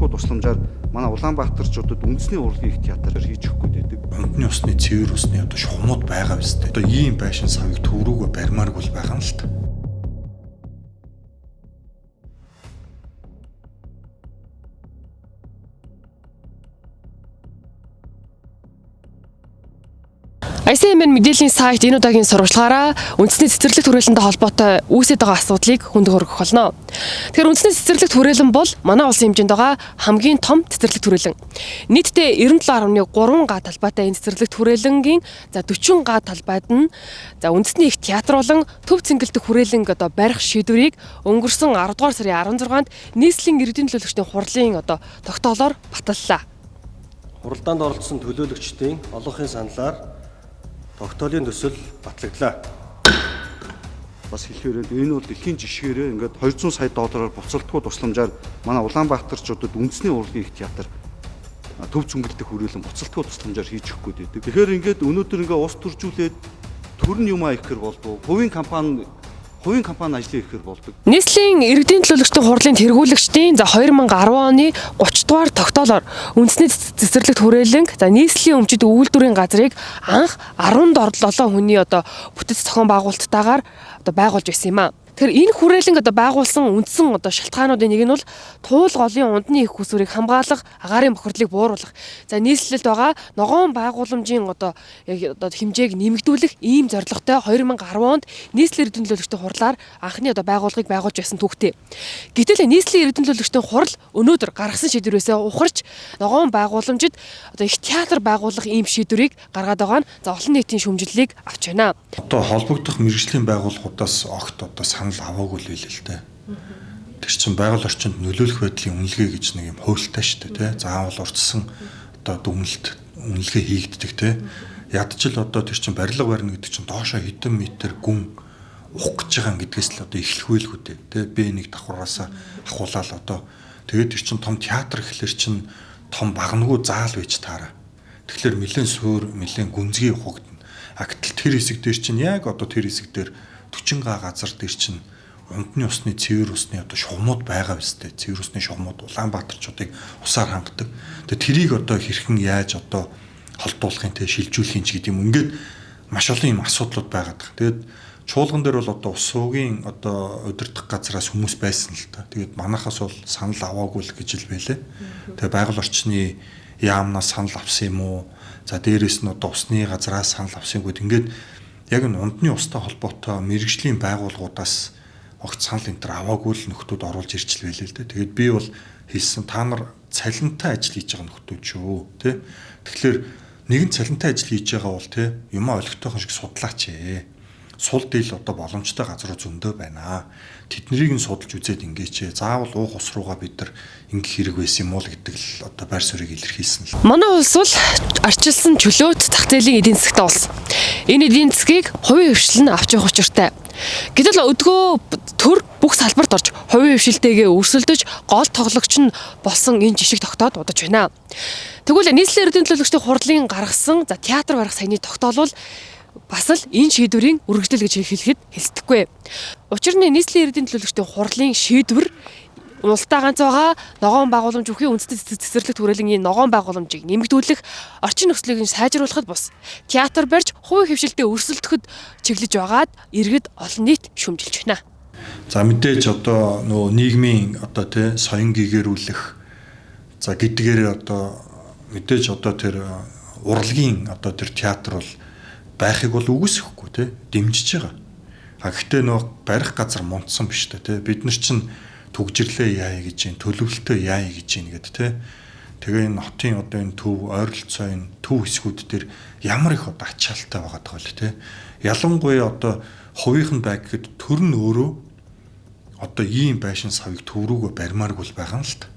бусалтгүй тусламжаар манай Улаанбаатарчуудад үндэсний урлагийн их театр хийж өгөх гээд байдаг. Ондны усны цэвэр усны одоо шугамуд байгаа биз дээ. Одоо ийм байшин савыг төв рүүгээ барьмааргүй л байгаа юм л та. ICMN мэдээллийн сайт энэ удаагийн сурвалжлаараа үндэсний цэцэрлэгт хүрээлэнтэй холбоотой үүсэж байгаа асуудлыг хүнд хөргөх болно. Тэгэхээр үндэсний цэцэрлэгт хүрээлэн бол манай улсын хэмжээнд байгаа хамгийн том цэцэрлэгт хүрээлэн. Нийтдээ 97.3 га талбайтай энэ цэцэрлэгт хүрээлэнгийн 40 га талбайд нь үндэсний их театр болон төв цэнгэлдэх хүрээлэн барих шийдвэрийг өнгөрсөн 10 дугаар сарын 16-нд нийслэлийн иргэдийн төлөөлөгчдийн хурлын тогтоолоор баталлаа. Хуралдаанд оролцсон төлөөлөгчдийн олонхын саналаар тогтоолын төсөл батлагдлаа. Бас хэлэхээр энэ бол дэлхийн жишгээрээ ингээд 200 сая доллараар буцалтгүй тусламжаар манай Улаанбаатарчуудад үндэсний урлагийн их театр төв цэнгэлдэх хүрээлэн буцалтгүй тусламжаар хийж өгөх гээд байдаг. Тэгэхээр ингээд өнөөдөр ингээд ус төржүүлээд төрн юм ихээр болов. Хувийн компани ажлын ихээр болдог. Нийслэлийн иргэдийн төлөөлөгчдийн хурлын тэргүүлэгчдийн 2010 оны 30 дугаар тогтоолоор үндэсний цэцэрлэгт хүрээлэнг нийслэлийн өмчит үйлдвэрийн газрыг анх 17 хүний бүтэц зохион байгуулалттайгаар байгуулж байсан юм аа. Тэгэхээр энэ хүрээлэнг байгуулсан үндсэн шалтгаануудын нэг нь бол туул голын ундны их усврыг хамгаалах, агаарын бохирдлыг бууруулах. Нийслэлд байгаа ногоон байгууламжийн хэмжээг нэмэгдүүлэх ийм зорилготой 2010 онд нийслэлийн иргэдийн төлөөлөгчдийн хурлаар анхны байгууллагыг байгуулж байсан түүхтэй. Гэтэл нийслэлийн иргэдийн төлөөлөгчдийн хурал өнөөдөр гаргасан шийдвэрээс ухарч ногоон байгууламжид их театр байгуулах ийм шийдвэрийг гаргаад байгаа нь олон нийтийн шүүмжлэлийг авч байна. Одоо холбогдох мэргэжлийн байгууллагуудаас огт санал аваагүй л байл л дээ. Тэр чинь байгаль орчинд нөлөөлөх байдлын үнэлгээ гэж нэг юм хуультай шүү дээ, тий. Заавал урьдчилан дүгнэлт үнэлгээ хийгддэг, тий. Ядчил тэр чинь барилга барина гэдэг чинь доошоо хэдэн метр гүн ухах гэж байгаа гэдгээс л эхлэх байлгүй дээ, тий. Би нэг давхраасаа ахуулаад тэгээд тэр чинь том театр гэхэлэр чинь том багнгүй заал байж таараа. Тэгэхээр нэлээд суур, нэлээд гүнзгий ухагдана. Гэтэл тэр хэсэг дээр чинь яг тэр хэсэг дээр 40 га газар дээр чинь ундны усны цэвэр усны шугамуд байгаа биз дээ. Цэвэр усны шугамуд Улаанбаатарчуудыг усаар хангадаг. Тэгээд тэрийг хэрхэн яаж холдуулахын шилжүүлэхин ч гэдэг юм. Ингээд маш олон юм асуудлууд байгаад байгаа. Тэгээд чуулган дээр бол ус суугийн удирдах газраас хүмүүс байсан л та. Тэгээд манайхаас бол санал аваагүй л гэж л байлээ. Тэгээд байгаль орчны яамнаас санал авсан юм уу? За дээрээс нь усны газраас санал авсан гүд ингээд яг нь ундны устай холбоотой мэргэжлийн байгууллагуудаас огт санал энэ төр аваагүй л нөхдүүд оруулж ирж л байлээ л дээ. Тэгээд би бол хэлсэн та нар цалинтай ажил хийж байгаа нөхдүүд шүү, тий. Тэгэхээр нэгэн цалинтай ажил хийж байгаа бол тий юмаа олигтойхон шиг судлаач ээ. Сул дийл боломжтой газар зөндөө байна. Тэднийг нь судалж үзээд ингээч. Заавал уух ус руугаа бид нар ингэх хэрэг байсан юм уу гэдэг л байр суурийг илэрхийлсэн л. Манай улс бол арчилсан чөлөөт зах зээлийн эдийн засгт улс. Энэ эдийн засгийг хувийн хвшил нь авч явах учиртай. Гэтэл өдгөө төр бүх салбарт орж хувийн хвшилтэйгээ өрсөлдөж гол тоглогч нь болсон энэ жишг тогтоод удаж байна. Тэгвэл нийслэлийн иргэдийн төлөөлөгчдийн хурлын гаргасан театр барих саяны тогтоол бас л энэ шийдвэрийн үргэлжлэл гэж хэлэхэд хэлцдэггүй. Учир нь нийслэлийн иргэдийн төлөөлөгчдийн хурлын шийдвэр улстай ганц байгаа ногоон байгууламж бүхий үндэсний цэцэрлэгт хүрээлэнгийн ногоон байгууламжийг нэмэгдүүлэх, орчин нөхцөлийг сайжруулахад бус театр барьж хувийн хвшилтэд өрсөлдөхөд чиглэж байгаад иргэд олон нийт шүмжилж байна. За мэдээж нийгмийн соён гэгэрүүлэх гэдгээр мэдээж тэр урлагийн тэр театр бол байхыг бол үгүйсэхгүй тий дэмжиж байгаа. Гэхдээ барих газар мунтсан биш тий бид нар чинь түгжирлээ яая гэж, төлөвлөлтөө яая гэж гэдэг тий. Тэгээ энэ хотын энэ төв ойролцоо энэ төв хэсгүүд дээр ямар их ачаалттай байгаа таа л тий. Ялангуяа хувийнх нь байг гэхэд төр нь өөрөө ийм байшин савыг төв рүүгээ барьмааргүй байгаа юм л та.